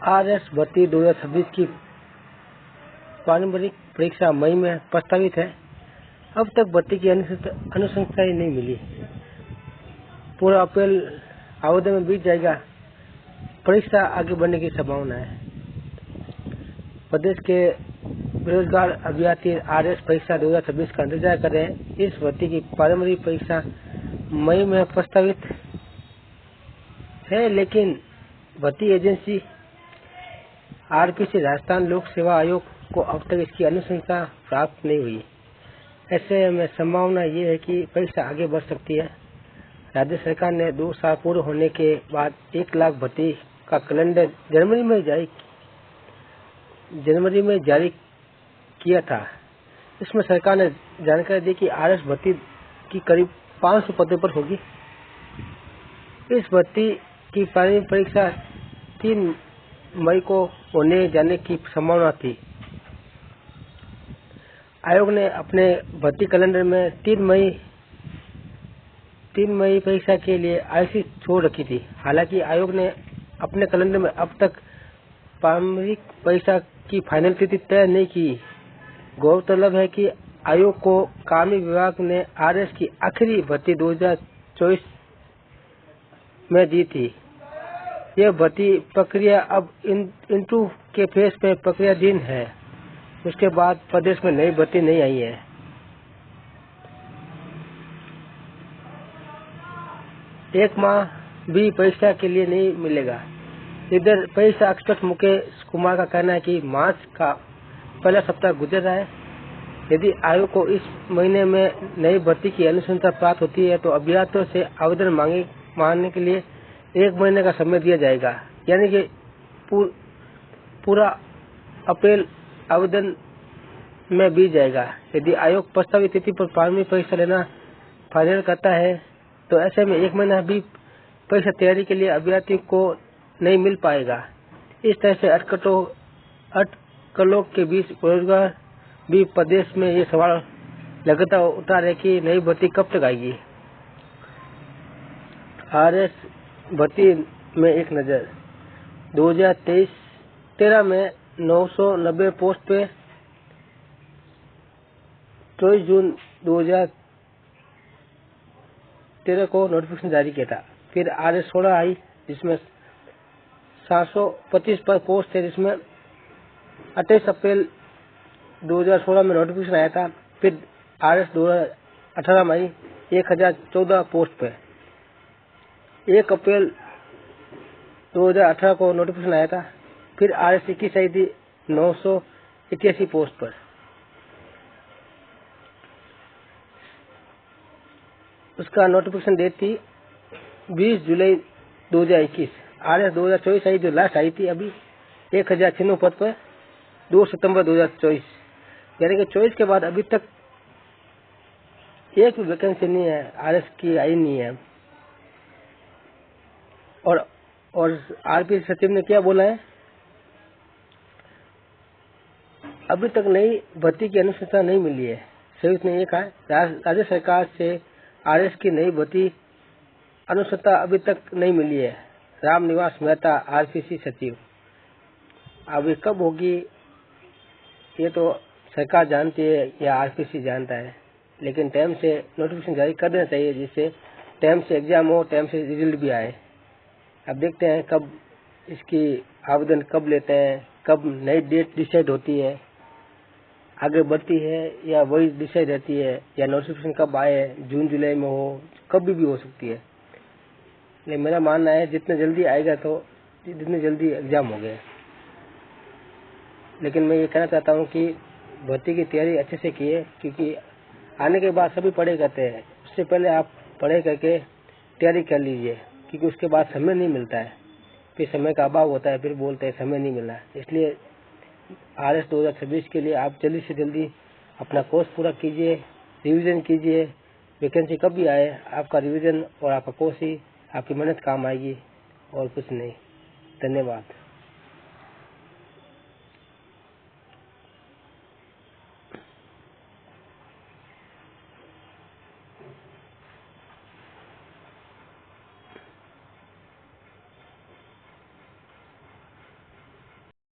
RS भर्ती 2026 की पारंपरिक परीक्षा मई में प्रस्तावित है। अब तक भर्ती की अनुशंसा ही नहीं मिली। पूरा अप्रैल आवेदन में बीत जाएगा। परीक्षा आगे बढ़ने की संभावना है। प्रदेश के बेरोजगार अभ्यर्थी आरएस परीक्षा 2026 का इंतजार कर रहे हैं। इस भर्ती की पारंपरिक परीक्षा मई में प्रस्तावित है, लेकिन भर्ती एजेंसी आरपीसी राजस्थान लोक सेवा आयोग को अब तक इसकी अनुशंसा प्राप्त नहीं हुई। ऐसे में संभावना ये है कि परीक्षा आगे बढ़ सकती है। राज्य सरकार ने 2 साल पूरे होने के बाद 1 लाख भर्ती का कैलेंडर जनवरी में जारी किया था। इसमें सरकार ने जानकारी दी कि आरएस भर्ती की करीब 500 पदों पर होगी। इस भर्ती की प्रारंभिक परीक्षा 3 मई को होने जाने की संभावना थी। आयोग ने अपने भर्ती कैलेंडर में 3 मई परीक्षा के लिए आईसी छोड़ रखी थी। हालांकि आयोग ने अपने कैलेंडर में अब तक प्रारंभिक परीक्षा की फाइनल तिथि तय नहीं की। गौरतलब है कि आयोग को कार्मिक विभाग ने आरएस की आखिरी भर्ती 2024 में दी थी। यह भर्ती प्रक्रिया अब इंटरव्यू के फेज में प्रक्रियाधीन है। उसके बाद प्रदेश में नई भर्ती नहीं आई है। एक माह भी परीक्षा के लिए नहीं मिलेगा। इधर परीक्षा एक्सपर्ट मुकेश कुमार का कहना है कि मार्च का पहला सप्ताह गुजर रहा है। यदि आयोग को इस महीने में नई भर्ती की अनुशंसा प्राप्त होती है तो अभ्यर्थियों से आवेदन मांगने के लिए 1 महीने का समय दिया जाएगा, यानी कि पूरा अप्रैल आवेदन में बीत जाएगा। यदि आयोग प्रस्तावित तिथि पर प्रारंभिक परीक्षा लेना फाइनल करता है तो ऐसे में 1 महीना भी परीक्षा तैयारी के लिए अभ्यर्थी को नहीं मिल पाएगा। इस तरह से अटकलों के बीच बेरोजगार भी प्रदेश में ये सवाल लगातार उठा रहे कि नई भर्ती कब तक आएगी। आरएस भर्ती में एक नजर। 2013 में 990 पोस्ट पे 24 जून 2013 को नोटिफिकेशन जारी किया था। फिर आरएस 16 आई, जिसमें 725 पर पोस्ट थे, जिसमें 28 अप्रैल 2016 में नोटिफिकेशन आया था। फिर आरएस 2018 में आई 1014 पोस्ट पे। 1 अप्रैल 2018 को नोटिफिकेशन आया था। फिर आरएस 21 आई थी 981 पोस्ट पर। उसका नोटिफिकेशन डेट थी 20 जुलाई 2021। आरएस 2024 आई, जो लास्ट आई थी अभी 1096 पद पर 2 सितंबर 2024, यानी कि 24 के बाद अभी तक एक भी वैकेंसी नहीं है, आरएस की आई नहीं है। और आरपी सचिव ने क्या बोला है, अभी तक नई भर्ती की अनुशंसा नहीं मिली है। सचिव ने ये कहा, राज्य सरकार से आरएस की नई भर्ती अनुशंसा अभी तक नहीं मिली है। रामनिवास मेहता, आरपीसी सचिव। अब ये कब होगी ये तो सरकार जानती है या आरपीसी जानता है, लेकिन टाइम से नोटिफिकेशन जारी कर देना चाहिए, जिससे टाइम से एग्जाम हो, टाइम से रिजल्ट भी आए। अब देखते हैं कब इसकी आवेदन कब लेते हैं, कब नई डेट डिसाइड होती है, आगे बढ़ती है या वही डिसाइड रहती है, या नोटिफिकेशन कब आए, जून जुलाई में हो, कभी भी हो सकती है। लेकिन मेरा मानना है जितने जल्दी आएगा तो जितनी जल्दी एग्जाम हो गए। लेकिन मैं ये कहना चाहता हूँ कि भर्ती की तैयारी अच्छे से कीजिए, क्योंकि आने के बाद सभी पढ़े करते हैं। उससे पहले आप पढ़े करके तैयारी कर लीजिए, क्योंकि उसके बाद समय नहीं मिलता है। फिर समय का अभाव होता है, फिर बोलते हैं समय नहीं मिला। इसलिए आरएस 2026 के लिए आप जल्दी से जल्दी अपना कोर्स पूरा कीजिए, रिवीजन कीजिए। वैकेंसी कब भी आए, आपका रिवीजन और आपका कोर्स ही आपकी मेहनत काम आएगी, और कुछ नहीं। धन्यवाद।